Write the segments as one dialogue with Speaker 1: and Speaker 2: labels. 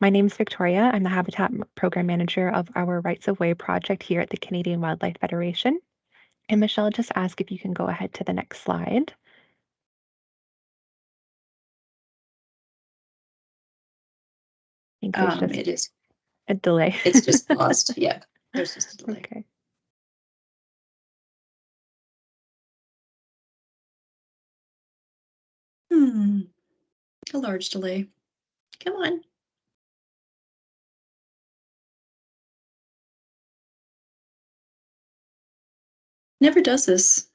Speaker 1: My name's Victoria. I'm the Habitat Program Manager of our Rights of Way project here at the Canadian Wildlife Federation. And Michelle, just ask if you can go ahead to the next slide. I think there's just
Speaker 2: It is
Speaker 1: a delay.
Speaker 2: It's just paused. Yeah, there's just a delay.
Speaker 1: Okay.
Speaker 2: A large delay. Come on. Never does this.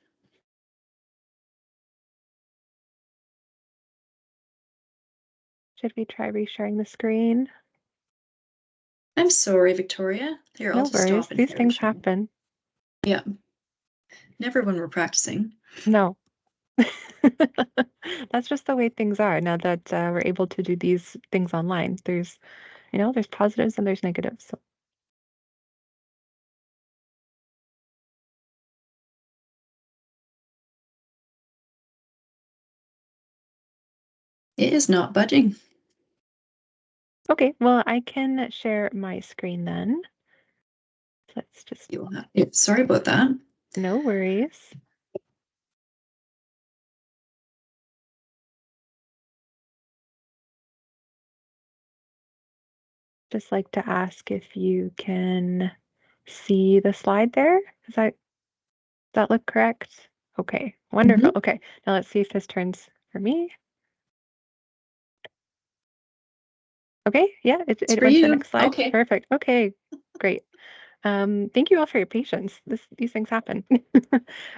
Speaker 1: Should we try resharing the screen?
Speaker 2: I'm sorry, Victoria. Here, I'll
Speaker 1: No
Speaker 2: just
Speaker 1: worries.
Speaker 2: stop and
Speaker 1: These things happen.
Speaker 2: Yeah. Never when we're practicing.
Speaker 1: No. That's just the way things are now that we're able to do these things online. There's positives and there's negatives. So.
Speaker 2: It is not budging.
Speaker 1: Okay, well, I can share my screen then. Let's just.
Speaker 2: Sorry about that.
Speaker 1: No worries. Just like to ask if you can see the slide there. Does that look correct? Okay, wonderful. Okay, now let's see if this turns for me. Okay, yeah, it went to the next slide.
Speaker 2: Okay.
Speaker 1: Perfect. Okay, great. Thank you all for your patience. These things happen.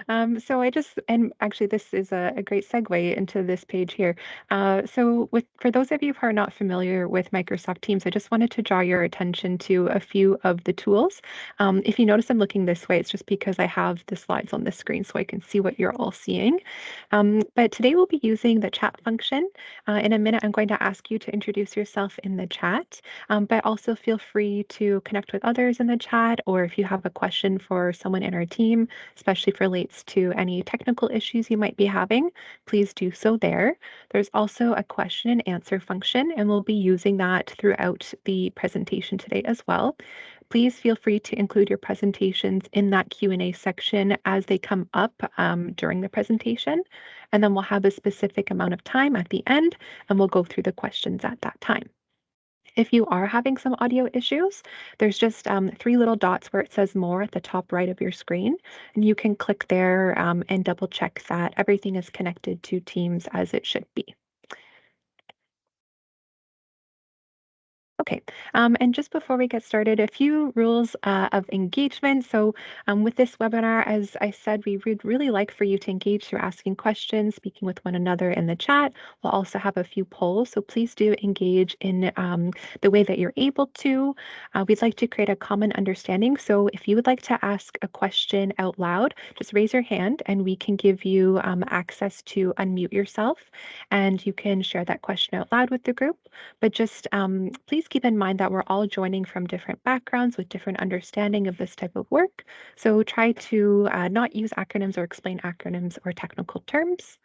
Speaker 1: So and actually this is a great segue into this page here. So for those of you who are not familiar with Microsoft Teams, I just wanted to draw your attention to a few of the tools. If you notice I'm looking this way, it's just because I have the slides on the screen so I can see what you're all seeing. But today we'll be using the chat function. In a minute, I'm going to ask you to introduce yourself in the chat, but also feel free to connect with others in the chat, or if you have a question for someone in our team, especially if it relates to any technical issues you might be having, please do so there. There's also a question and answer function, and we'll be using that throughout the presentation today as well. Please feel free to include your presentations in that Q&A section as they come up during the presentation, and then we'll have a specific amount of time at the end, and we'll go through the questions at that time. If you are having some audio issues, there's just 3 little dots where it says more at the top right of your screen, and you can click there and double check that everything is connected to Teams as it should be. Okay, and just before we get started, a few rules of engagement. So with this webinar, as I said, we would really like for you to engage through asking questions, speaking with one another in the chat. We'll also have a few polls, so please do engage in the way that you're able to. We'd like to create a common understanding. So if you would like to ask a question out loud, just raise your hand and we can give you access to unmute yourself and you can share that question out loud with the group. But just please keep in mind that we're all joining from different backgrounds with different understanding of this type of work. So try to not use acronyms or explain acronyms or technical terms.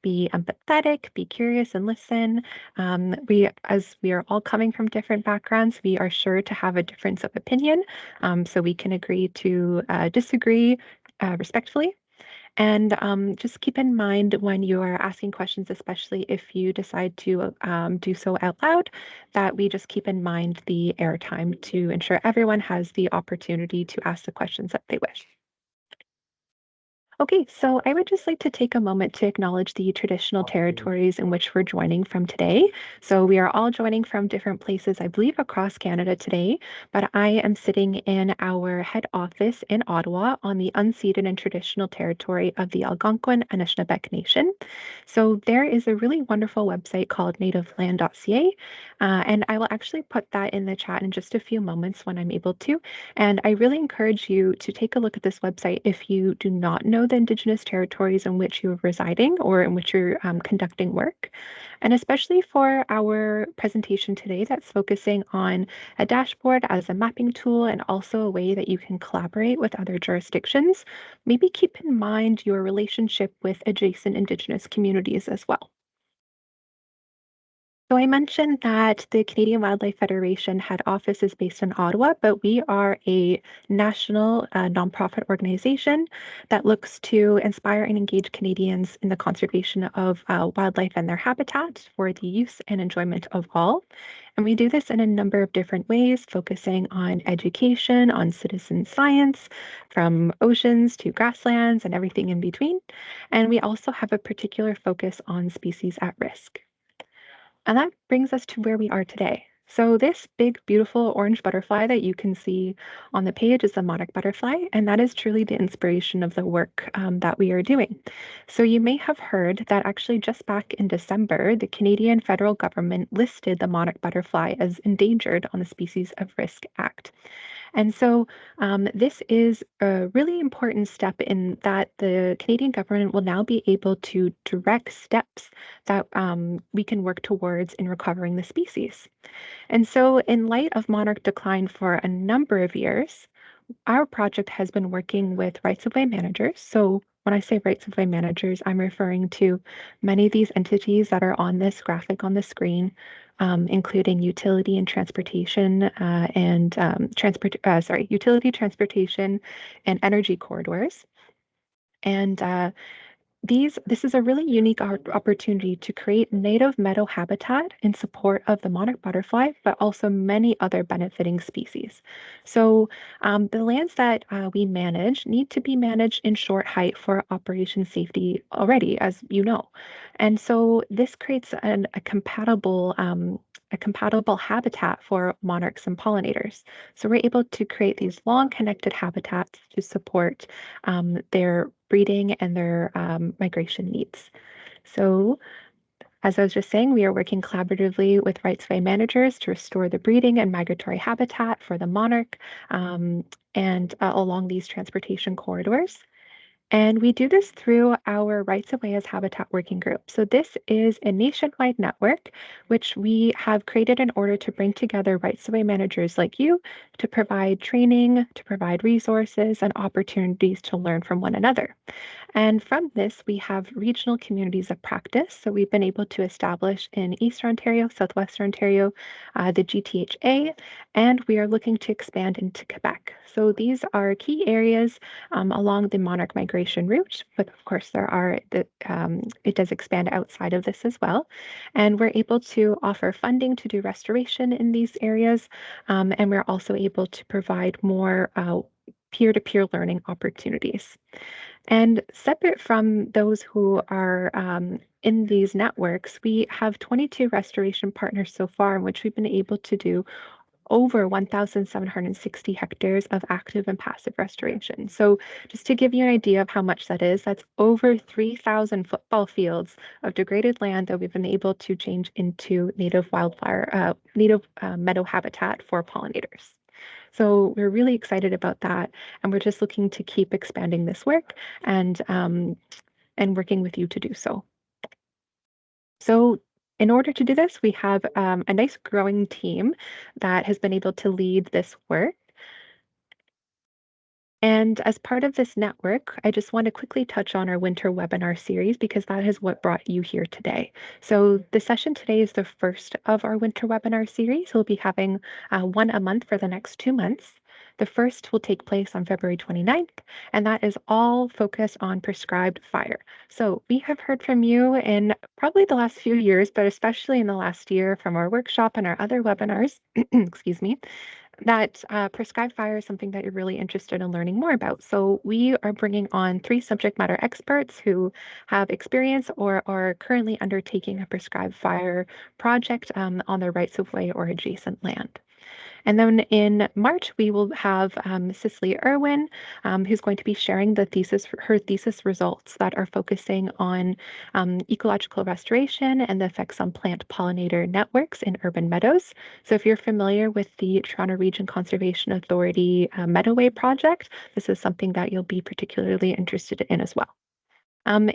Speaker 1: Be empathetic, be curious and listen. As we are all coming from different backgrounds, we are sure to have a difference of opinion. So we can agree to disagree respectfully. And just keep in mind when you are asking questions, especially if you decide to do so out loud, that we just keep in mind the airtime to ensure everyone has the opportunity to ask the questions that they wish. Okay, so I would just like to take a moment to acknowledge the traditional territories in which we're joining from today. So we are all joining from different places, I believe, across Canada today, but I am sitting in our head office in Ottawa on the unceded and traditional territory of the Algonquin and Anishinaabe Nation. So there is a really wonderful website called nativeland.ca, and I will actually put that in the chat in just a few moments when I'm able to. And I really encourage you to take a look at this website if you do not know the Indigenous territories in which you're residing or in which you're conducting work. And especially for our presentation today that's focusing on a dashboard as a mapping tool and also a way that you can collaborate with other jurisdictions, maybe keep in mind your relationship with adjacent Indigenous communities as well. So I mentioned that the Canadian Wildlife Federation head office is based in Ottawa, but we are a national nonprofit organization that looks to inspire and engage Canadians in the conservation of wildlife and their habitat for the use and enjoyment of all. And we do this in a number of different ways, focusing on education, on citizen science, from oceans to grasslands and everything in between. And we also have a particular focus on species at risk. And that brings us to where we are today. So this big, beautiful orange butterfly that you can see on the page is the monarch butterfly, and that is truly the inspiration of the work that we are doing. So you may have heard that actually just back in December, the Canadian federal government listed the monarch butterfly as endangered on the Species of Risk Act. And so this is a really important step in that the Canadian government will now be able to direct steps that we can work towards in recovering the species. And so, in light of monarch decline for a number of years, our project has been working with rights of way managers. So when I say rights of way managers, I'm referring to many of these entities that are on this graphic on the screen, including utility and transportation utility, transportation, and energy corridors. And this is a really unique opportunity to create native meadow habitat in support of the monarch butterfly, but also many other benefiting species. So the lands that we manage need to be managed in short height for operation safety already, as you know. And so this creates a compatible habitat for monarchs and pollinators. So we're able to create these long connected habitats to support their breeding and their migration needs. So as I was just saying, we are working collaboratively with rights of way managers to restore the breeding and migratory habitat for the monarch and along these transportation corridors. And we do this through our Rights of Way as Habitat Working Group. So this is a nationwide network which we have created in order to bring together rights of way managers like you to provide training, to provide resources and opportunities to learn from one another. And from this, we have regional communities of practice. So we've been able to establish in Eastern Ontario, Southwestern Ontario, the GTHA, and we are looking to expand into Quebec. So these are key areas along the monarch migration route, but of course it does expand outside of this as well. And we're able to offer funding to do restoration in these areas, and we're also able to provide more peer-to-peer learning opportunities. And separate from those who are in these networks, we have 22 restoration partners so far, in which we've been able to do over 1,760 hectares of active and passive restoration. So just to give you an idea of how much that is, that's over 3,000 football fields of degraded land that we've been able to change into native meadow habitat for pollinators. So we're really excited about that, and we're just looking to keep expanding this work and working with you to do so. So in order to do this, we have a nice growing team that has been able to lead this work. And as part of this network, I just want to quickly touch on our winter webinar series because that is what brought you here today. So the session today is the first of our winter webinar series. We'll be having one a month for the next 2 months. The first will take place on February 29th, and that is all focused on prescribed fire. So we have heard from you in probably the last few years, but especially in the last year from our workshop and our other webinars, excuse me, that prescribed fire is something that you're really interested in learning more about. So we are bringing on 3 subject matter experts who have experience or are currently undertaking a prescribed fire project on their rights of way or adjacent land. And then in March, we will have Cicely Irwin, who's going to be sharing her thesis results that are focusing on ecological restoration and the effects on plant pollinator networks in urban meadows. So if you're familiar with the Toronto Region Conservation Authority Meadowway project, this is something that you'll be particularly interested in as well.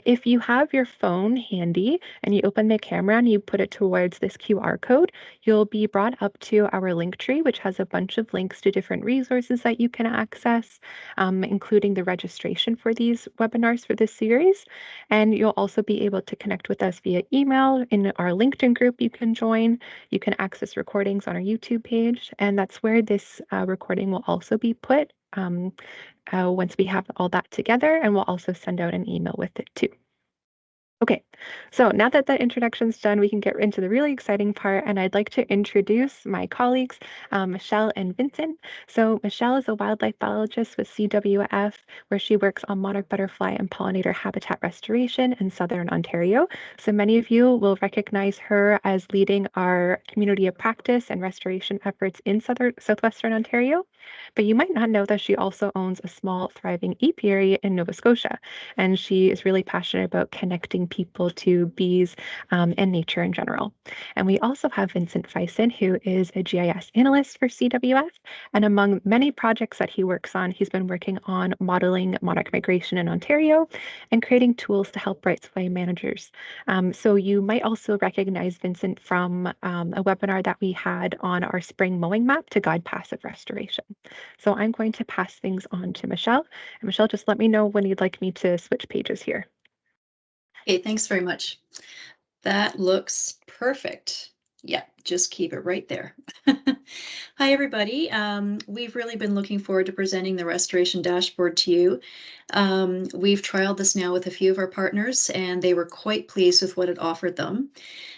Speaker 1: If you have your phone handy and you open the camera and you put it towards this QR code, you'll be brought up to our link tree, which has a bunch of links to different resources that you can access, including the registration for these webinars for this series. And you'll also be able to connect with us via email. In our LinkedIn group, you can join. You can access recordings on our YouTube page, and that's where this recording will also be put once we have all that together, and we'll also send out an email with it too. Okay, so now that that introduction's done, we can get into the really exciting part, and I'd like to introduce my colleagues, Michelle and Vincent. So Michelle is a wildlife biologist with CWF, where she works on monarch butterfly and pollinator habitat restoration in Southern Ontario. So many of you will recognize her as leading our community of practice and restoration efforts in Southwestern Ontario, but you might not know that she also owns a small, thriving apiary in Nova Scotia, and she is really passionate about connecting people to bees and nature in general. And we also have Vincent Fison, who is a GIS analyst for CWF. And among many projects that he works on, he's been working on modeling monarch migration in Ontario and creating tools to help rights of way managers. So you might also recognize Vincent from a webinar that we had on our spring mowing map to guide passive restoration. So I'm going to pass things on to Michelle. And Michelle, just let me know when you'd like me to switch pages here.
Speaker 2: Okay, thanks very much. That looks perfect. Yeah, just keep it right there. Hi, everybody. We've really been looking forward to presenting the restoration dashboard to you. We've trialed this now with a few of our partners, and they were quite pleased with what it offered them.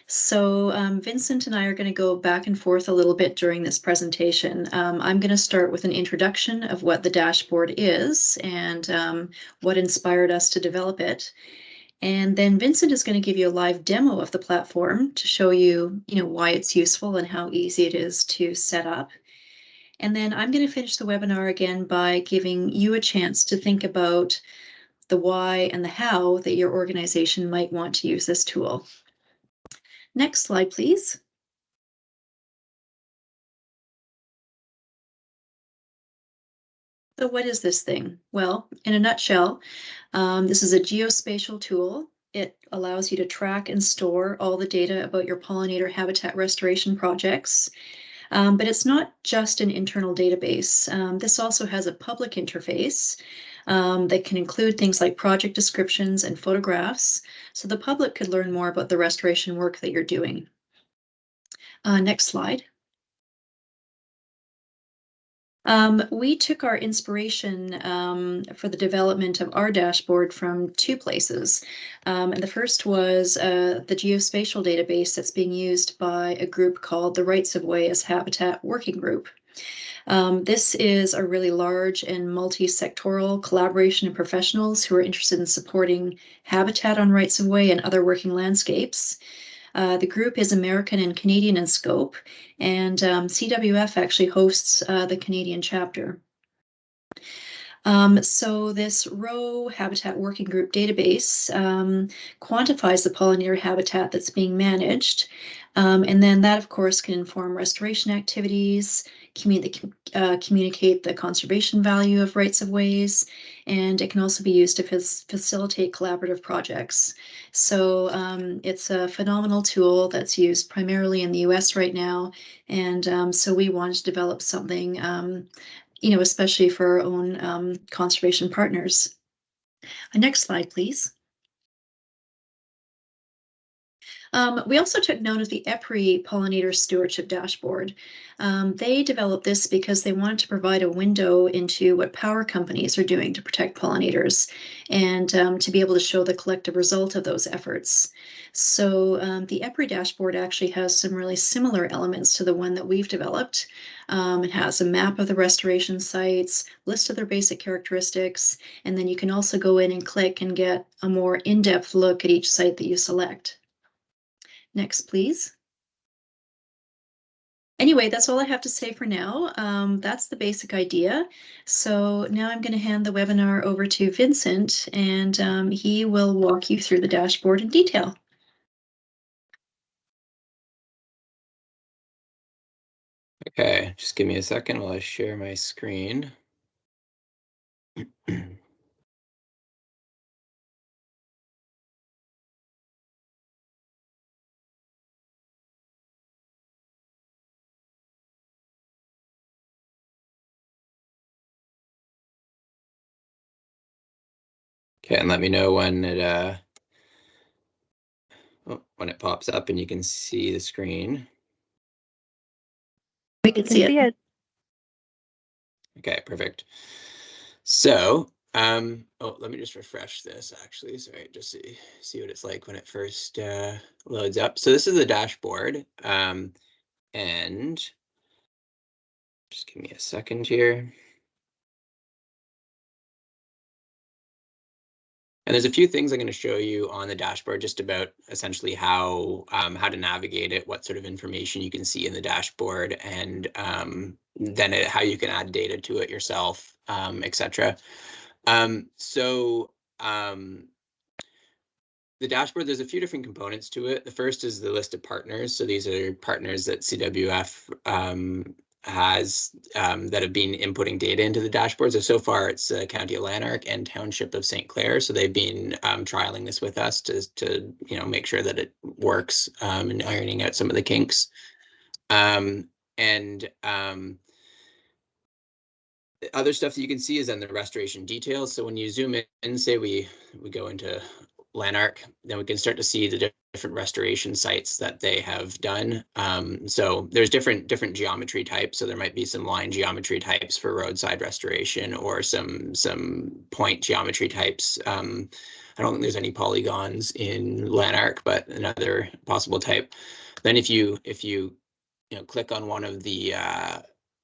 Speaker 2: So Vincent and I are going to go back and forth a little bit during this presentation. I'm going to start with an introduction of what the dashboard is and what inspired us to develop it. And then Vincent is going to give you a live demo of the platform to show you, why it's useful and how easy it is to set up. And then I'm going to finish the webinar again by giving you a chance to think about the why and the how that your organization might want to use this tool. Next slide, please. So what is this thing? Well, in a nutshell, this is a geospatial tool. It allows you to track and store all the data about your pollinator habitat restoration projects. But it's not just an internal database. This also has a public interface that can include things like project descriptions and photographs, so the public could learn more about the restoration work that you're doing. Next slide. We took our inspiration for the development of our dashboard from two places. And the first was the geospatial database that's being used by a group called the Rights of Way as Habitat Working Group. This is a really large and multi-sectoral collaboration of professionals who are interested in supporting habitat on rights of way and other working landscapes. The group is American and Canadian in scope, and CWF actually hosts the Canadian chapter. So this row habitat working group database quantifies the pollinator habitat that's being managed. And then that, of course, can inform restoration activities, communicate the conservation value of rights of ways, and it can also be used to facilitate collaborative projects. So it's a phenomenal tool that's used primarily in the US right now. And so we wanted to develop something especially for our own conservation partners. Next slide, please. We also took note of the EPRI pollinator stewardship dashboard. They developed this because they wanted to provide a window into what power companies are doing to protect pollinators and to be able to show the collective result of those efforts. So the EPRI dashboard actually has some really similar elements to the one that we've developed. It has a map of the restoration sites, list of their basic characteristics, and then you can also go in and click and get a more in-depth look at each site that you select. Next, please. Anyway, that's all I have to say for now. That's the basic idea. So now I'm going to hand the webinar over to Vincent, and he will walk you through the dashboard in detail.
Speaker 3: Okay, just give me a second while I share my screen. Okay, and let me know when it pops up and you can see the screen.
Speaker 2: We can see it.
Speaker 3: Okay, perfect. So, let me just refresh this actually. Sorry, just see what it's like when it first loads up. So this is the dashboard, and just give me a second here. And there's a few things I'm going to show you on the dashboard just about essentially how to navigate it, what sort of information you can see in the dashboard, and then how you can add data to it yourself, etc. The dashboard, there's a few different components to it. The first is the list of partners. So these are partners that CWF has that have been inputting data into the dashboard. So far it's County of Lanark and Township of St. Clair. So they've been trialing this with us to make sure that it works and ironing out some of the kinks. Other stuff that you can see is in the restoration details. So when you zoom in, say we go into Lanark, then we can start to see the different restoration sites that they have done. So there's different geometry types. So there might be some line geometry types for roadside restoration, or some point geometry types. I don't think there's any polygons in Lanark, but another possible type. Then if you click on one of the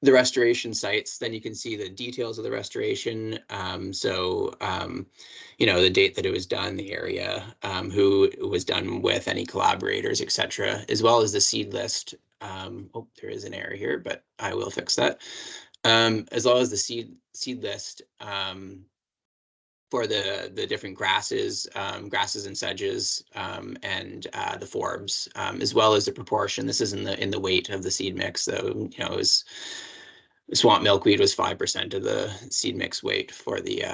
Speaker 3: restoration sites, then you can see the details of the restoration. The date that it was done, the area, who it was done with, any collaborators, etc., as well as the seed list. Oh, there is an error here, but I will fix that. As well as the seed list for the different grasses and sedges, and the forbs, as well as the proportion. This is in the weight of the seed mix. So it was swamp milkweed was 5% of the seed mix weight for the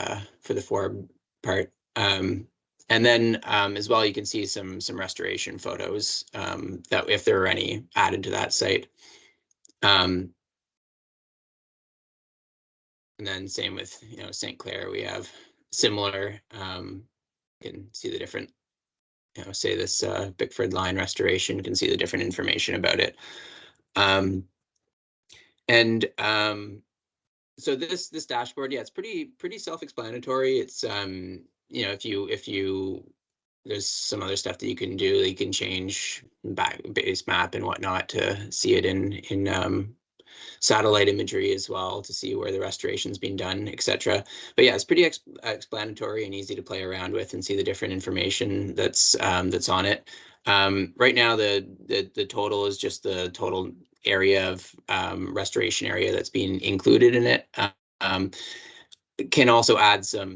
Speaker 3: forb part. And then as well, you can see some restoration photos that, if there are any, added to that site. And then same with St. Clair, we have similar. You can see the different, say this Bickford line restoration. You can see the different information about it. So this dashboard, yeah, it's pretty self-explanatory. It's if you there's some other stuff that you can do. You can change base map and whatnot to see it in satellite imagery as well, to see where the restoration's been done, etc. But yeah, it's pretty explanatory and easy to play around with and see the different information that's on it. Right now, the total is just the total area of restoration area that's being included in it. Can also add some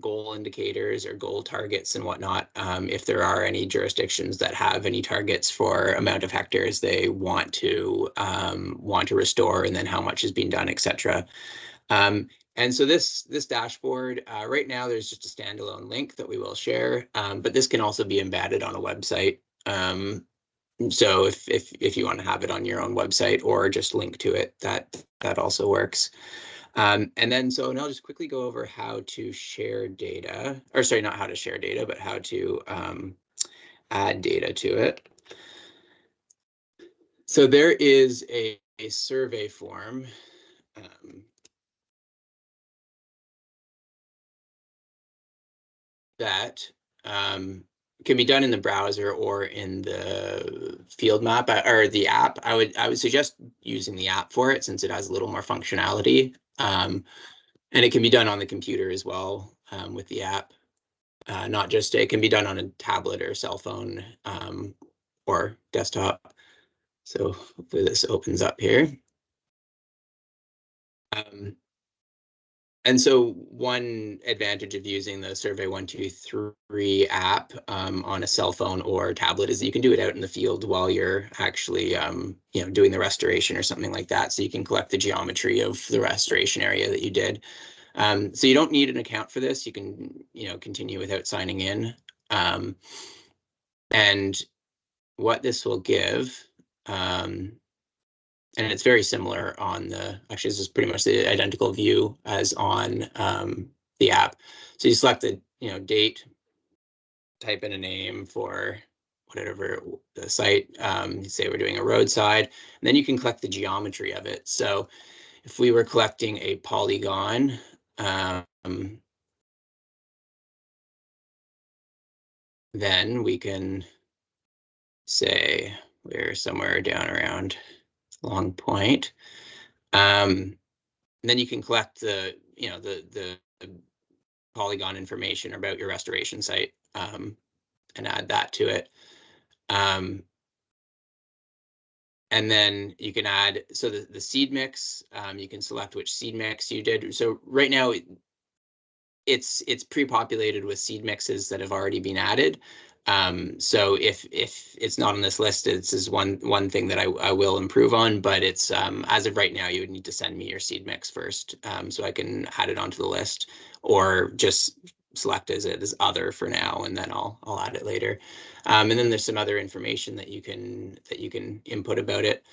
Speaker 3: goal indicators or goal targets and whatnot, if there are any jurisdictions that have any targets for amount of hectares they want to restore, and then how much is being done, etc. And so this dashboard, right now there's just a standalone link that we will share, but this can also be embedded on a website. So if you want to have it on your own website or just link to it, that also works. And then, so now I'll just quickly go over how to share data, or sorry, not how to share data, but how to add data to it. So there is a survey form that can be done in the browser or in the field map or the app. I would suggest using the app for it, since it has a little more functionality. And it can be done on the computer as well, with the app. Not just, it can be done on a tablet or cell phone, or desktop. So hopefully this opens up here. And so one advantage of using the Survey 123 app on a cell phone or tablet is that you can do it out in the field while you're actually doing the restoration or something like that. So you can collect the geometry of the restoration area that you did. So you don't need an account for this. You can continue without signing in. And what this will give, and it's very similar on actually this is pretty much the identical view as on the app. So you select date, type in a name for whatever the site, say we're doing a roadside, and then you can collect the geometry of it. So if we were collecting a polygon, then we can say we're somewhere down around Long Point. And then you can collect the polygon information about your restoration site, and add that to it. And then you can add, so the seed mix, you can select which seed mix you did. So right now it's pre-populated with seed mixes that have already been added. So if it's not on this list, this is one thing that I will improve on, but it's as of right now, you would need to send me your seed mix first, so I can add it onto the list, or just select as it as other for now, and then I'll add it later. And then there's some other information that you can input about it,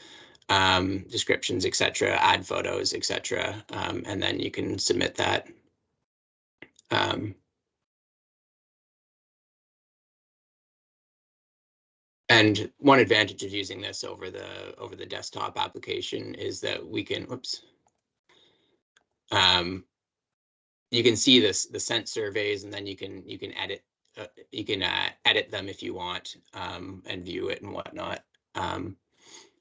Speaker 3: descriptions, etc., add photos, etc., and then you can submit that. And one advantage of using this over the desktop application is that we can, you can see the sent surveys, and then you can edit edit them if you want, and view it and whatnot,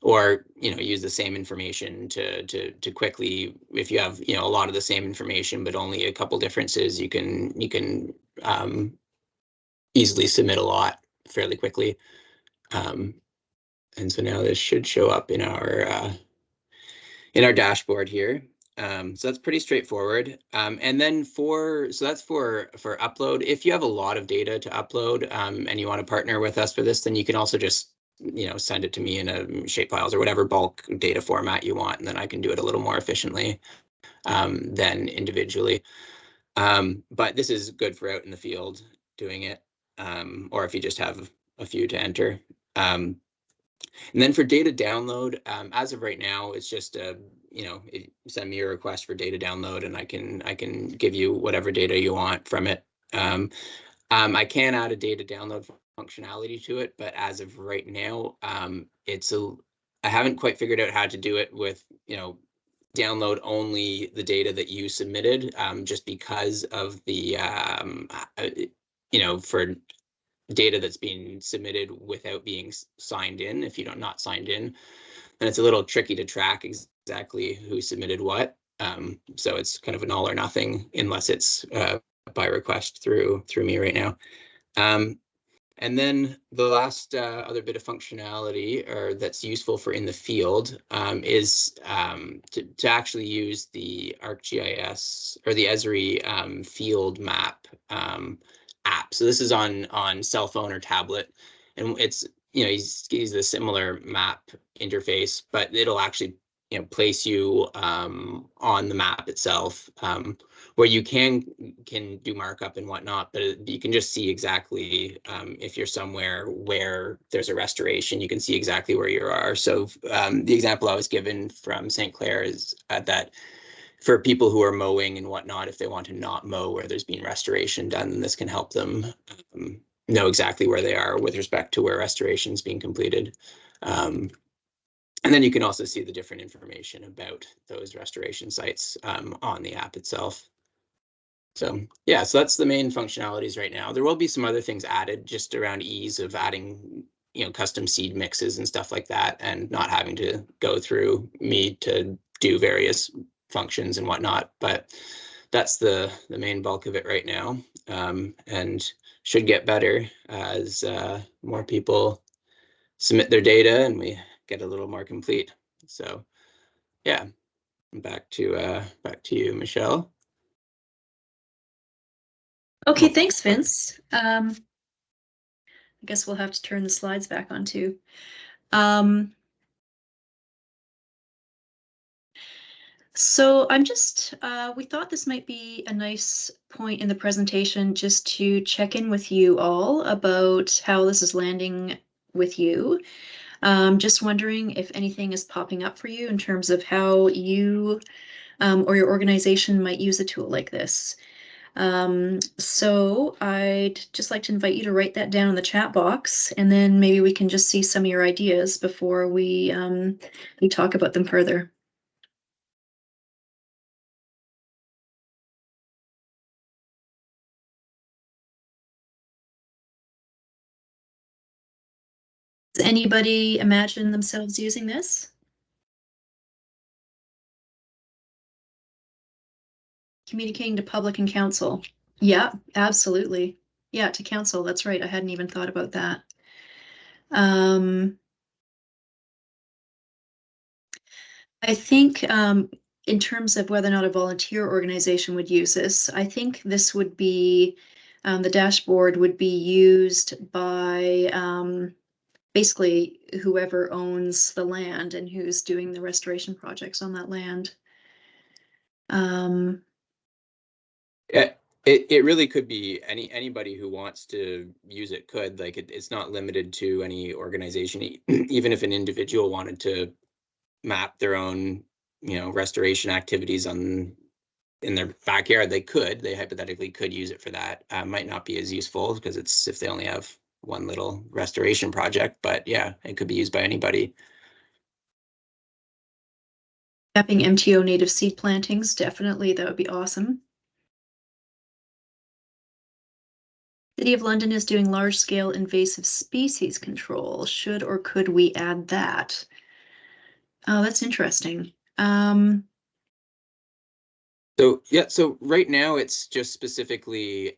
Speaker 3: or use the same information to quickly, if you have a lot of the same information but only a couple differences, you can easily submit a lot fairly quickly. And so now this should show up in our dashboard here. So that's pretty straightforward. And then so that's for upload. If you have a lot of data to upload, and you want to partner with us for this, then you can also just send it to me in a shapefiles or whatever bulk data format you want, and then I can do it a little more efficiently than individually. But this is good for out in the field doing it, or if you just have a few to enter. And then for data download, as of right now, it's just send me a request for data download, and I can give you whatever data you want from it. I can add a data download functionality to it, but as of right now, I haven't quite figured out how to do it with download only the data that you submitted, just because of the for data that's being submitted without being signed in. If you're not signed in, then it's a little tricky to track exactly who submitted what. So it's kind of an all or nothing unless it's by request through me right now. And then the last other bit of functionality that's useful for in the field is to actually use the ArcGIS or the Esri field map app. So this is on cell phone or tablet, and it's use a similar map interface, but it'll actually place you on the map itself, where you can do markup and whatnot, but you can just see exactly if you're somewhere where there's a restoration, you can see exactly where you are. So the example I was given from St. Clair is that for people who are mowing and whatnot, if they want to not mow where there's been restoration done, then this can help them know exactly where they are with respect to where restoration is being completed. And then you can also see the different information about those restoration sites on the app itself. So yeah, so that's the main functionalities right now. There will be some other things added just around ease of adding custom seed mixes and stuff like that, and not having to go through me to do various functions and whatnot. But that's the main bulk of it right now, and should get better as more people submit their data and we get a little more complete. So yeah, back to you, Michelle.
Speaker 2: Okay, thanks, Vince. I guess we'll have to turn the slides back on too. So I'm just, we thought this might be a nice point in the presentation just to check in with you all about how this is landing with you. Just wondering if anything is popping up for you in terms of how you or your organization might use a tool like this. So I'd just like to invite you to write that down in the chat box, and then maybe we can just see some of your ideas before we talk about them further. Does anybody imagine themselves using this? Communicating to public and council. Yeah, absolutely. Yeah, to council. That's right. I hadn't even thought about that. I think in terms of whether or not a volunteer organization would use this, I think this would be the dashboard would be used by basically whoever owns the land and who's doing the restoration projects on that land.
Speaker 3: It really could be anybody who wants to use it could. Like it's not limited to any organization. Even if an individual wanted to map their own, restoration activities in their backyard, they hypothetically could use it for that. Might not be as useful because it's if they only have one little restoration project, but yeah, it could be used by anybody.
Speaker 2: Mapping MTO native seed plantings, definitely, that would be awesome. City of London is doing large-scale invasive species control. Should or could we add that? Oh, that's interesting.
Speaker 3: So right now it's just specifically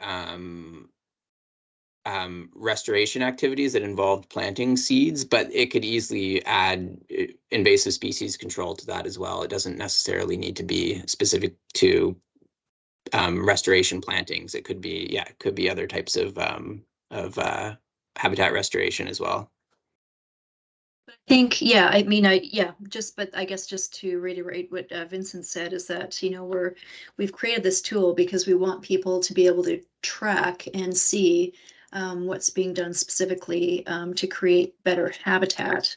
Speaker 3: restoration activities that involved planting seeds, but it could easily add invasive species control to that as well. It doesn't necessarily need to be specific to restoration plantings. It could be, other types of habitat restoration as well.
Speaker 2: I think, yeah, I mean, but I guess just to reiterate what Vincent said is that, we've created this tool because we want people to be able to track and see what's being done specifically to create better habitat.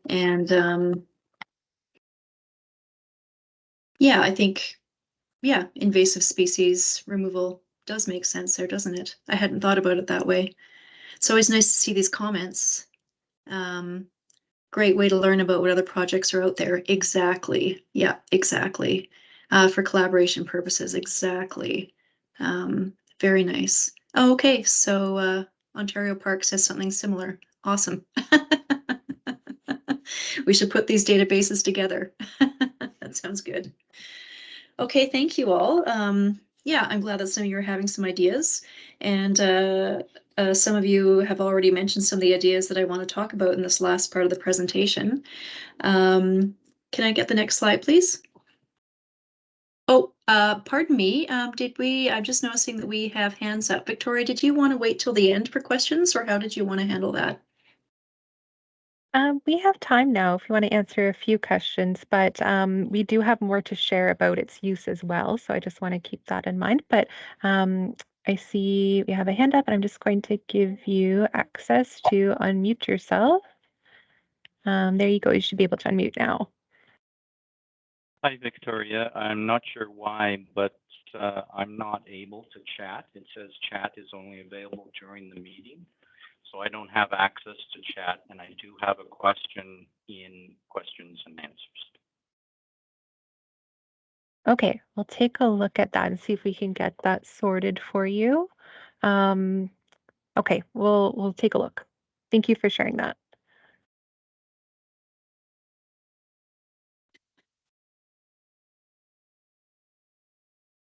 Speaker 2: And yeah, I think, yeah, invasive species removal does make sense there, doesn't it? I hadn't thought about it that way. It's always nice to see these comments. Great way to learn about what other projects are out there. Exactly. Yeah, exactly. For collaboration purposes, exactly. Very nice. Oh, okay, so Ontario Park says something similar. Awesome. We should put these databases together. That sounds good. Okay, thank you all. Yeah, I'm glad that some of you are having some ideas, and some of you have already mentioned some of the ideas that I want to talk about in this last part of the presentation. Can I get the next slide, please? Oh, pardon me. I'm just noticing that we have hands up. Victoria, did you want to wait till the end for questions, or how did you want to handle that?
Speaker 1: We have time now if you want to answer a few questions, but we do have more to share about its use as well. So I just want to keep that in mind. But I see we have a hand up, and I'm just going to give you access to unmute yourself. There you go. You should be able to unmute now.
Speaker 4: Hi, Victoria. I'm not sure why, but I'm not able to chat. It says chat is only available during the meeting. So I don't have access to chat, and I do have a question in questions and answers.
Speaker 1: Okay, we'll take a look at that and see if we can get that sorted for you. Okay, we'll take a look. Thank you for sharing that.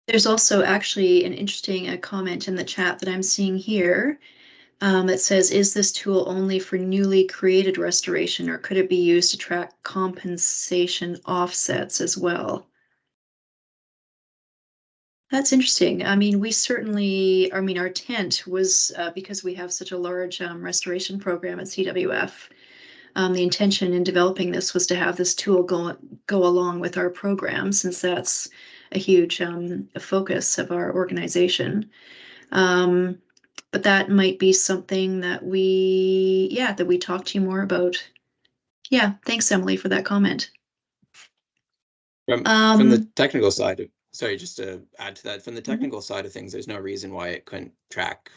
Speaker 2: There's also actually an interesting comment in the chat that I'm seeing here. That says, is this tool only for newly created restoration, or could it be used to track compensation offsets as well? That's interesting. I mean, our intent was because we have such a large restoration program at CWF. The intention in developing this was to have this tool go along with our program, since that's a huge focus of our organization. But that might be something that we talk to you more about. Yeah, thanks, Emily, for that comment.
Speaker 3: From the technical side, sorry, just to add to that, from the technical side of things, there's no reason why it couldn't track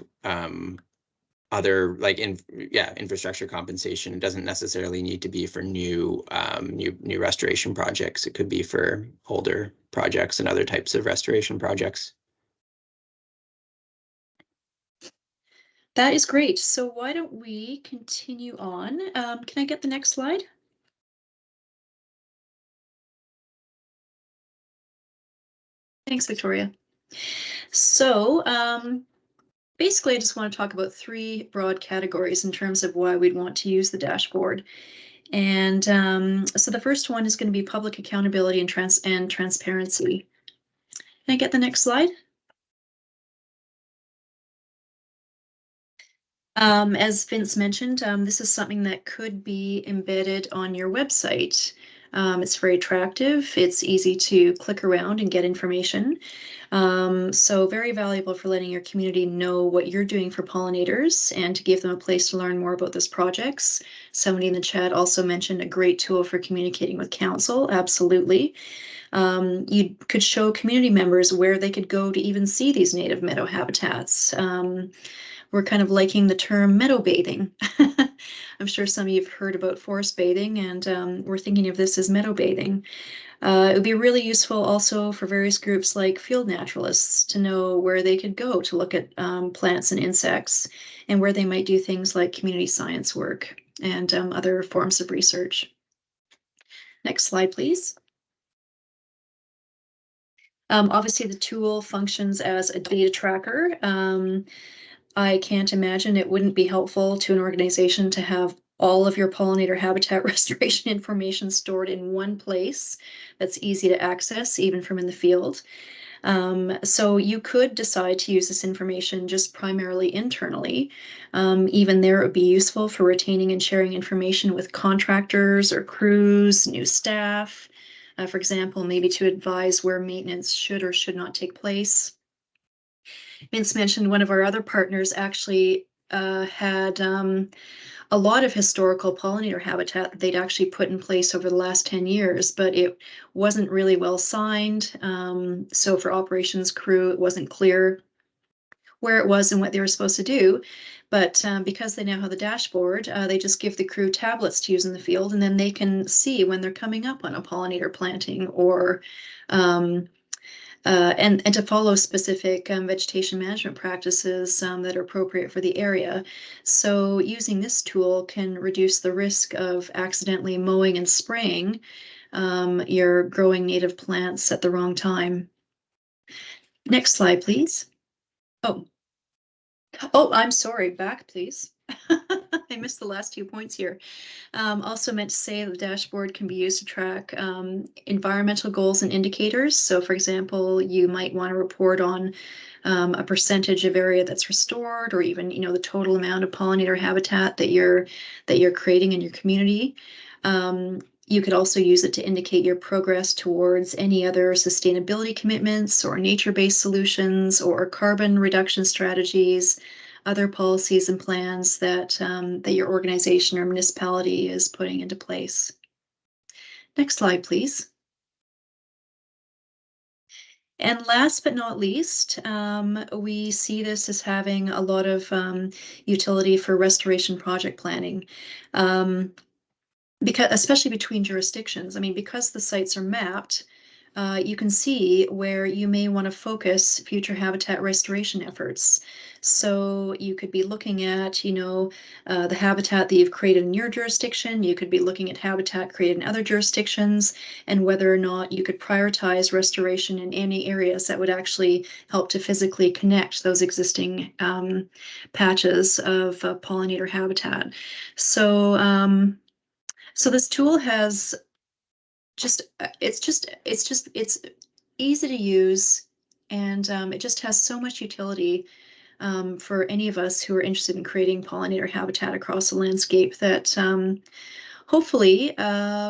Speaker 3: other like infrastructure compensation. It doesn't necessarily need to be for new restoration projects. It could be for older projects and other types of restoration projects.
Speaker 2: That is great. So why don't we continue on? Can I get the next slide? Thanks, Victoria. So basically, I just want to talk about 3 broad categories in terms of why we'd want to use the dashboard. And so the first one is going to be public accountability and transparency. Can I get the next slide? As Vince mentioned, this is something that could be embedded on your website. It's very attractive. It's easy to click around and get information. So very valuable for letting your community know what you're doing for pollinators and to give them a place to learn more about those projects. Somebody in the chat also mentioned a great tool for communicating with council. Absolutely. You could show community members where they could go to even see these native meadow habitats. We're kind of liking the term meadow bathing. I'm sure some of you have heard about forest bathing, and we're thinking of this as meadow bathing. It would be really useful also for various groups like field naturalists to know where they could go to look at plants and insects, and where they might do things like community science work and other forms of research. Next slide, please. Obviously, the tool functions as a data tracker. I can't imagine it wouldn't be helpful to an organization to have all of your pollinator habitat restoration information stored in one place that's easy to access, even from in the field. So you could decide to use this information just primarily internally. Even there, it would be useful for retaining and sharing information with contractors or crews, new staff, for example, maybe to advise where maintenance should or should not take place. Vince mentioned one of our other partners actually had a lot of historical pollinator habitat that they'd actually put in place over the last 10 years, but it wasn't really well signed. So for operations crew, it wasn't clear where it was and what they were supposed to do. But because they now have the dashboard, they just give the crew tablets to use in the field, and then they can see when they're coming up on a pollinator planting or and to follow specific vegetation management practices that are appropriate for the area. So using this tool can reduce the risk of accidentally mowing and spraying your growing native plants at the wrong time. Next slide, please. Oh, I'm sorry, back, please. I missed the last 2 points here. Also meant to say the dashboard can be used to track environmental goals and indicators. So for example, you might want to report on a percentage of area that's restored, or even the total amount of pollinator habitat that you're creating in your community. You could also use it to indicate your progress towards any other sustainability commitments or nature-based solutions or carbon reduction strategies, other policies and plans that your organization or municipality is putting into place. Next slide, please. And last but not least, we see this as having a lot of utility for restoration project planning. Because especially between jurisdictions, I mean, because the sites are mapped, you can see where you may want to focus future habitat restoration efforts. So you could be looking at, the habitat that you've created in your jurisdiction. You could be looking at habitat created in other jurisdictions, and whether or not you could prioritize restoration in any areas that would actually help to physically connect those existing patches of pollinator habitat. So this tool has it's easy to use, and it just has so much utility for any of us who are interested in creating pollinator habitat across the landscape that hopefully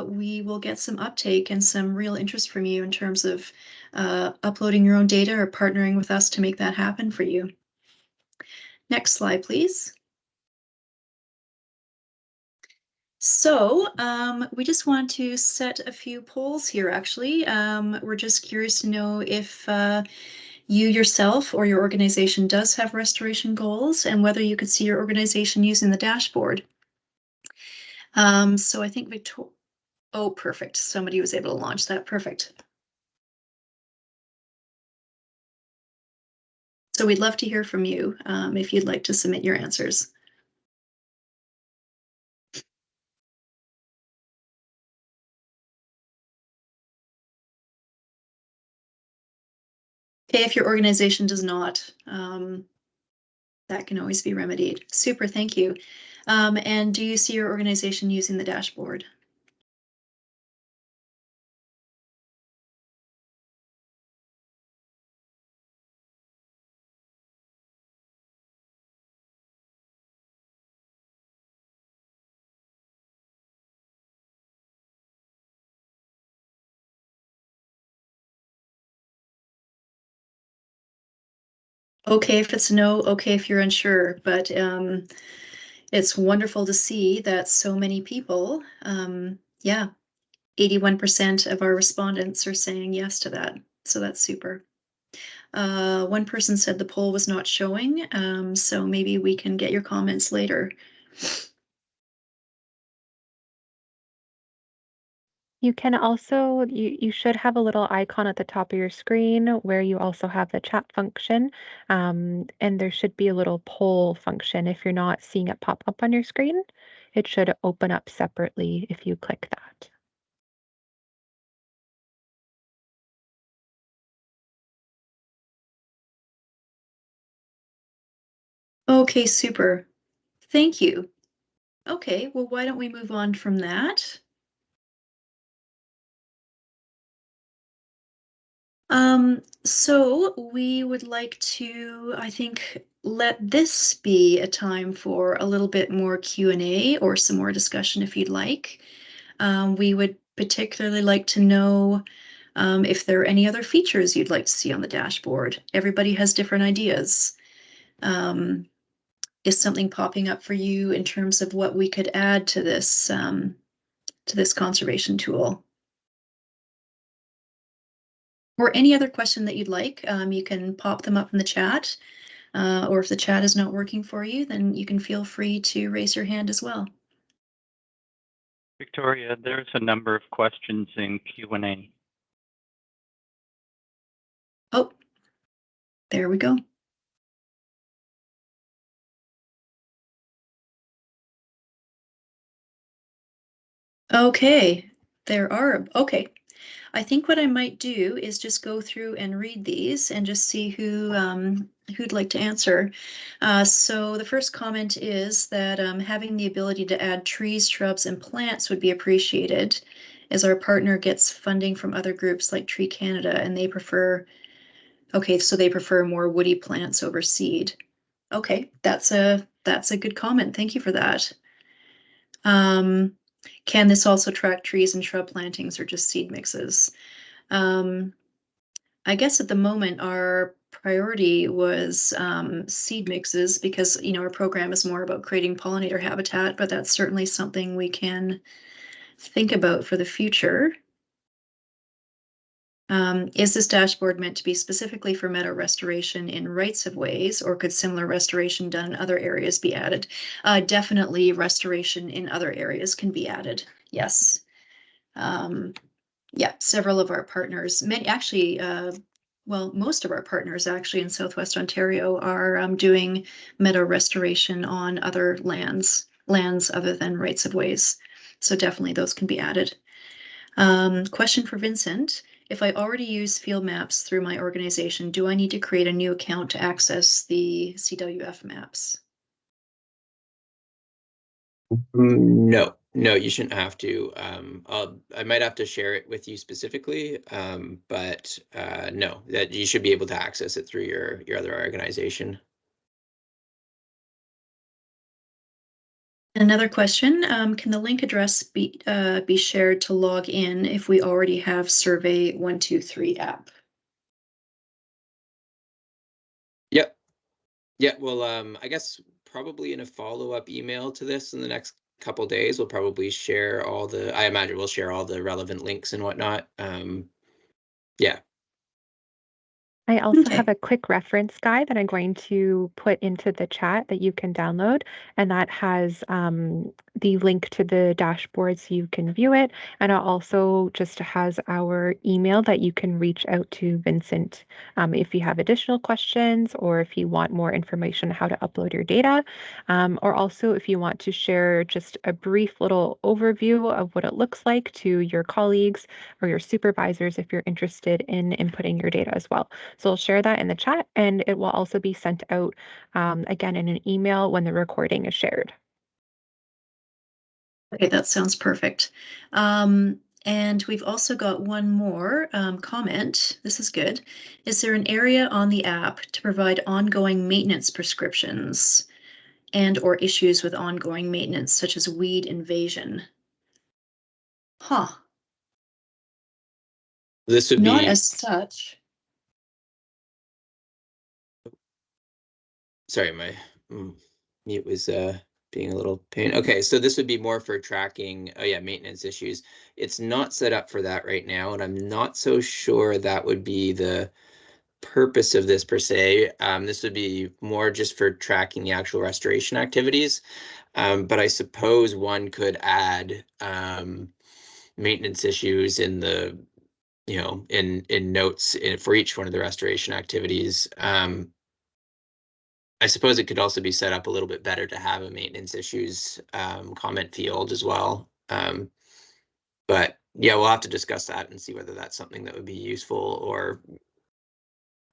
Speaker 2: we will get some uptake and some real interest from you in terms of uploading your own data or partnering with us to make that happen for you. Next slide, please. So we just want to set a few polls here, actually. We're just curious to know if you yourself or your organization does have restoration goals and whether you could see your organization using the dashboard. So I think oh, perfect. Somebody was able to launch that. Perfect. So we'd love to hear from you if you'd like to submit your answers. Okay, if your organization does not, that can always be remedied. Super, thank you. And do you see your organization using the dashboard? Okay, if it's no, okay, if you're unsure, but it's wonderful to see that so many people, yeah, 81% of our respondents are saying yes to that. So that's super. One person said the poll was not showing, so maybe we can get your comments later.
Speaker 1: You can also, you should have a little icon at the top of your screen where you also have the chat function, and there should be a little poll function. If you're not seeing it pop up on your screen, it should open up separately if you click that.
Speaker 2: Okay, super. Thank you. Okay, well, why don't we move on from that? So we would like to, I think, let this be a time for a little bit more Q&A or some more discussion if you'd like. We would particularly like to know if there are any other features you'd like to see on the dashboard. Everybody has different ideas. Is something popping up for you in terms of what we could add to this conservation tool? Or any other question that you'd like, you can pop them up in the chat. Or if the chat is not working for you, then you can feel free to raise your hand as well.
Speaker 4: Victoria, there's a number of questions in Q&A.
Speaker 2: Oh, there we go. Okay, there are. Okay, I think what I might do is just go through and read these and just see who'd like to answer. So the first comment is that having the ability to add trees, shrubs, and plants would be appreciated, as our partner gets funding from other groups like Tree Canada, and they prefer. Okay, so they prefer more woody plants over seed. Okay, that's a good comment. Thank you for that. Can this also track trees and shrub plantings or just seed mixes? I guess at the moment our priority was seed mixes because our program is more about creating pollinator habitat, but that's certainly something we can think about for the future. Is this dashboard meant to be specifically for meadow restoration in rights of ways, or could similar restoration done in other areas be added? Definitely restoration in other areas can be added, yes. Yeah, several of our partners, many actually, well, most of our partners actually in Southwest Ontario are doing meadow restoration on other lands other than rights of ways. So definitely those can be added. Question for Vincent. If I already use field maps through my organization, do I need to create a new account to access the CWF maps?
Speaker 3: No, you shouldn't have to. I might have to share it with you specifically, but no, that you should be able to access it through your other organization.
Speaker 2: Another question, can the link address be shared to log in if we already have Survey 123 app?
Speaker 3: Yep. Yeah, well, I guess probably in a follow-up email to this in the next couple days, we'll probably share all the, I imagine we'll share all the relevant links and whatnot. Yeah.
Speaker 1: I also
Speaker 2: Okay.
Speaker 1: have a quick reference guide that I'm going to put into the chat that you can download, and that has the link to the dashboard so you can view it. And it also just has our email that you can reach out to Vincent if you have additional questions or if you want more information on how to upload your data, or also if you want to share just a brief little overview of what it looks like to your colleagues or your supervisors if you're interested in inputting your data as well. So I'll share that in the chat, and it will also be sent out again in an email when the recording is shared.
Speaker 2: Okay, that sounds perfect. And we've also got one more comment. This is good. Is there an area on the app to provide ongoing maintenance prescriptions and or issues with ongoing maintenance, such as weed invasion? Huh.
Speaker 3: This would
Speaker 2: Not
Speaker 3: be,
Speaker 2: as such.
Speaker 3: sorry, my mute was being a little pain. Okay, so this would be more for tracking, oh yeah, maintenance issues. It's not set up for that right now, and I'm not so sure that would be the purpose of this per se. This would be more just for tracking the actual restoration activities. But I suppose one could add maintenance issues in the, you know, in notes for each one of the restoration activities. I suppose it could also be set up a little bit better to have a maintenance issues comment field as well. But yeah, we'll have to discuss that and see whether that's something that would be useful or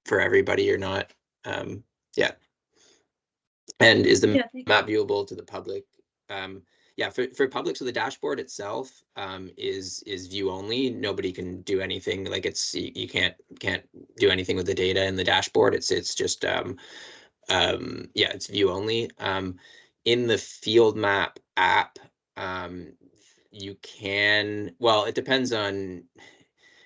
Speaker 3: for everybody or not. Yeah. And is the map viewable to the public? Yeah, for public, so the dashboard itself is view only. Nobody can do anything. Like it's you can't do anything with the data in the dashboard. It's just yeah, it's view only. In the field map app, you can, well, it depends on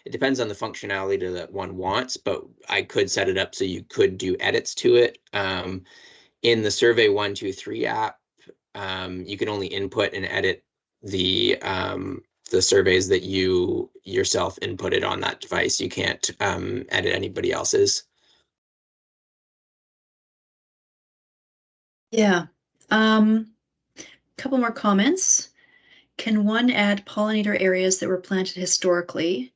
Speaker 3: the functionality that one wants, but I could set it up so you could do edits to it. In the Survey 123 app, you can only input and edit the surveys that you yourself inputted on that device. You can't edit anybody else's.
Speaker 2: Yeah. Couple more comments. Can one add pollinator areas that were planted historically?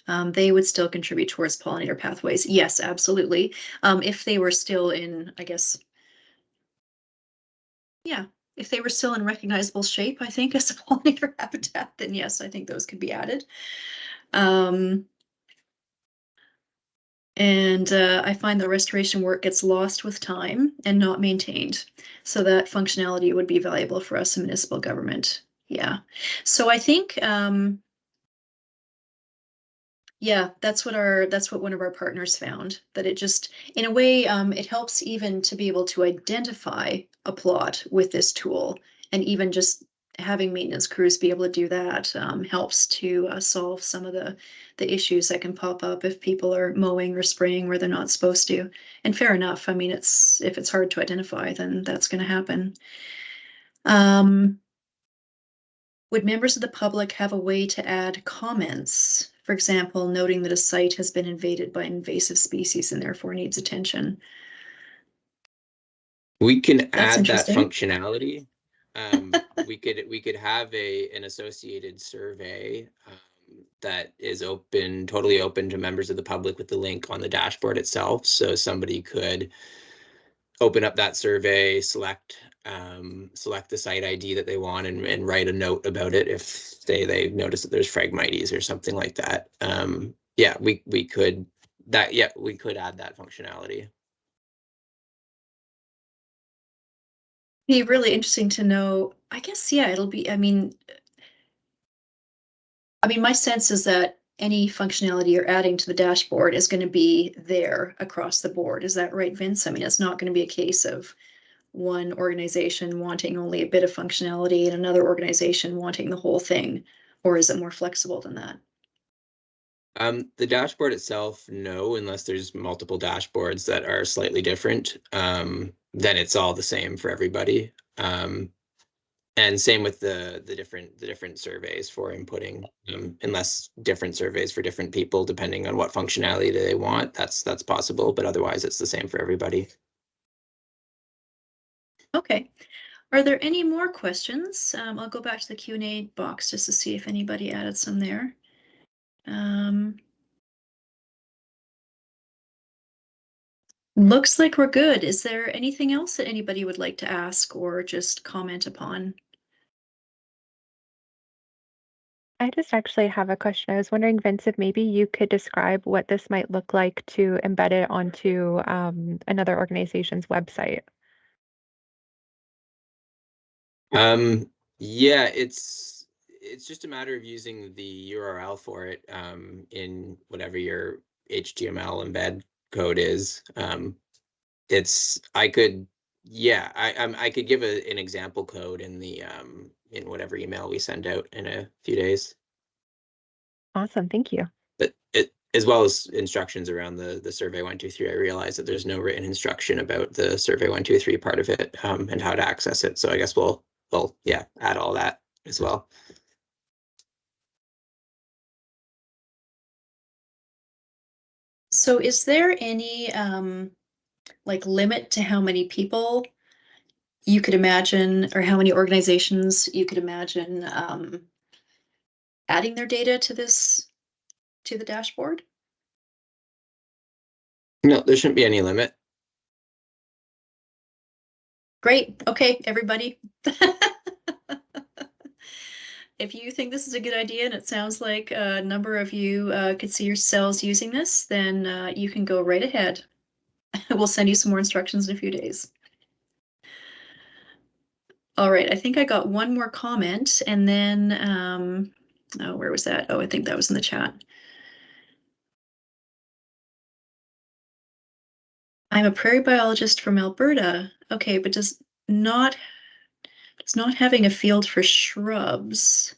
Speaker 2: They would still contribute towards pollinator pathways. Yes, absolutely. If they were still in, I guess, yeah, if they were still in recognizable shape, I think, as a pollinator habitat, then yes, I think those could be added. And I find the restoration work gets lost with time and not maintained. So that functionality would be valuable for us in municipal government. Yeah. So I think, yeah, that's what one of our partners found, that it just, in a way, it helps even to be able to identify a plot with this tool, and even just having maintenance crews be able to do that helps to solve some of the issues that can pop up if people are mowing or spraying where they're not supposed to. And fair enough. I mean, if it's hard to identify, then that's going to happen. Would members of the public have a way to add comments? For example, noting that a site has been invaded by invasive species and therefore needs attention.
Speaker 3: We can
Speaker 2: That's
Speaker 3: add that
Speaker 2: interesting.
Speaker 3: functionality. We could have an associated survey that is open, totally open to members of the public with the link on the dashboard itself. So somebody could open up that survey, select the site ID that they want, and write a note about it if they notice that there's Phragmites or something like that. Yeah, we could we could add that functionality.
Speaker 2: Be really interesting to know. I guess, yeah, it'll be, I mean, my sense is that any functionality you're adding to the dashboard is going to be there across the board. Is that right, Vince? I mean, it's not going to be a case of one organization wanting only a bit of functionality and another organization wanting the whole thing, or is it more flexible than that?
Speaker 3: The dashboard itself, no, unless there's multiple dashboards that are slightly different, then it's all the same for everybody. And same with the different surveys for inputting, unless different surveys for different people, depending on what functionality they want, that's possible, but otherwise it's the same for everybody.
Speaker 2: Okay. Are there any more questions? I'll go back to the Q&A box just to see if anybody added some there. Looks like we're good. Is there anything else that anybody would like to ask or just comment upon?
Speaker 1: I just actually have a question. I was wondering, Vince, if maybe you could describe what this might look like to embed it onto another organization's website.
Speaker 3: Yeah, it's just a matter of using the URL for it in whatever your HTML embed code is. I could give an example code in the in whatever email we send out in a few days.
Speaker 1: Awesome, thank you.
Speaker 3: But it, as well as instructions around the survey 123. I realize that there's no written instruction about the survey 123 part of it and how to access it. So I guess we'll add all that as well.
Speaker 2: So is there any like limit to how many people you could imagine, or how many organizations you could imagine adding their data to the dashboard?
Speaker 3: No, there shouldn't be any limit.
Speaker 2: Great. Okay, everybody. If you think this is a good idea and it sounds like a number of you could see yourselves using this, then you can go right ahead. We'll send you some more instructions in a few days. All right, I think I got one more comment, and then, oh, where was that? Oh, I think that was in the chat. I'm a prairie biologist from Alberta. Okay, but does not having a field for shrubs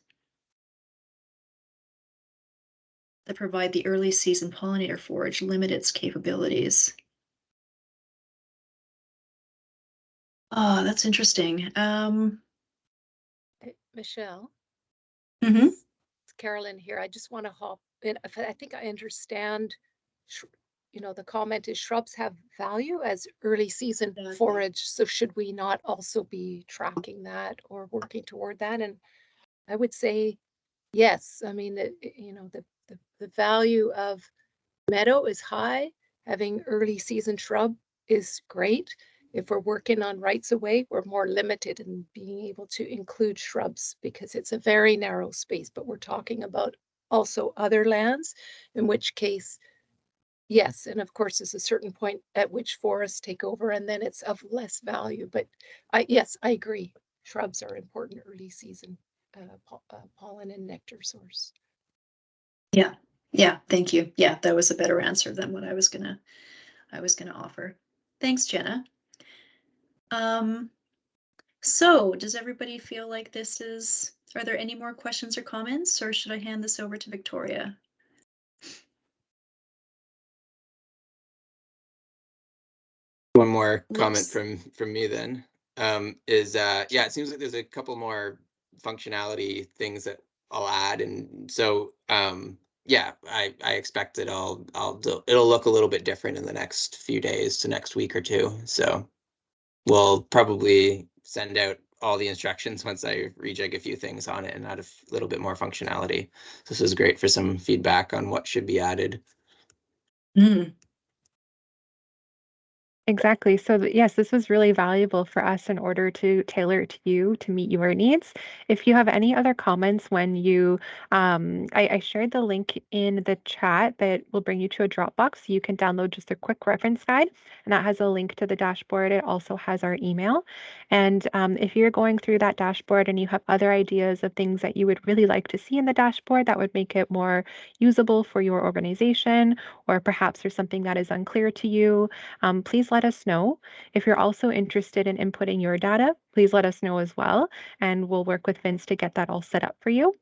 Speaker 2: that provide the early season pollinator forage limit its capabilities? Oh, that's interesting.
Speaker 5: Michelle,
Speaker 2: Mhm.
Speaker 5: it's Carolyn here. I just want to hop in. I think I understand, the comment is shrubs have value as early season
Speaker 2: Exactly.
Speaker 5: forage. So should we not also be tracking that or working toward that? And I would say, yes. I mean, the value of meadow is high. Having early season shrub is great. If we're working on rights of way, we're more limited in being able to include shrubs because it's a very narrow space, but we're talking about also other lands, in which case, yes. And of course, there's a certain point at which forests take over and then it's of less value. But yes, I agree. Shrubs are important early season pollen and nectar source.
Speaker 2: Yeah. Yeah, thank you. Yeah, that was a better answer than what I was gonna offer. Thanks, Jenna. So does everybody feel like are there any more questions or comments, or should I hand this over to Victoria?
Speaker 3: One more comment from me then is it seems like there's a couple more functionality things that I'll add, and so I expect that it'll look a little bit different in the next few days to next week or two. So we'll probably send out all the instructions once I rejig a few things on it and add a little bit more functionality. So this is great for some feedback on what should be added.
Speaker 2: Mm.
Speaker 1: Exactly. So yes, this was really valuable for us in order to tailor it to you to meet your needs. If you have any other comments when I shared the link in the chat that will bring you to a Dropbox. You can download just a quick reference guide, and that has a link to the dashboard. It also has our email. And if you're going through that dashboard and you have other ideas of things that you would really like to see in the dashboard that would make it more usable for your organization, or perhaps there's something that is unclear to you, please let us know. If you're also interested in inputting your data, please let us know as well, and we'll work with Vince to get that all set up for you.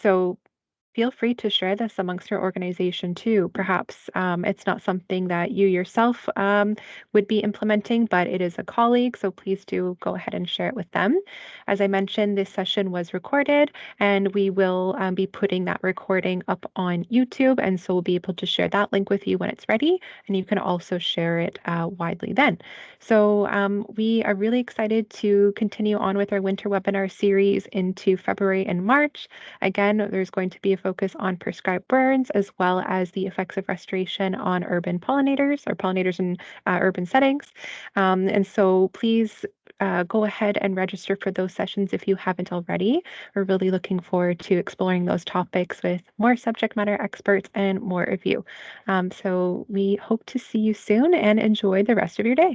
Speaker 1: So feel free to share this amongst your organization too. Perhaps it's not something that you yourself would be implementing, but it is a colleague, so please do go ahead and share it with them. As I mentioned, this session was recorded, and we will be putting that recording up on YouTube, and so we'll be able to share that link with you when it's ready, and you can also share it widely then. So we are really excited to continue on with our winter webinar series into February and March. Again, there's going to be a focus on prescribed burns as well as the effects of restoration on urban pollinators or pollinators in urban settings. And so please go ahead and register for those sessions if you haven't already. We're really looking forward to exploring those topics with more subject matter experts and more of you. So we hope to see you soon and enjoy the rest of your day.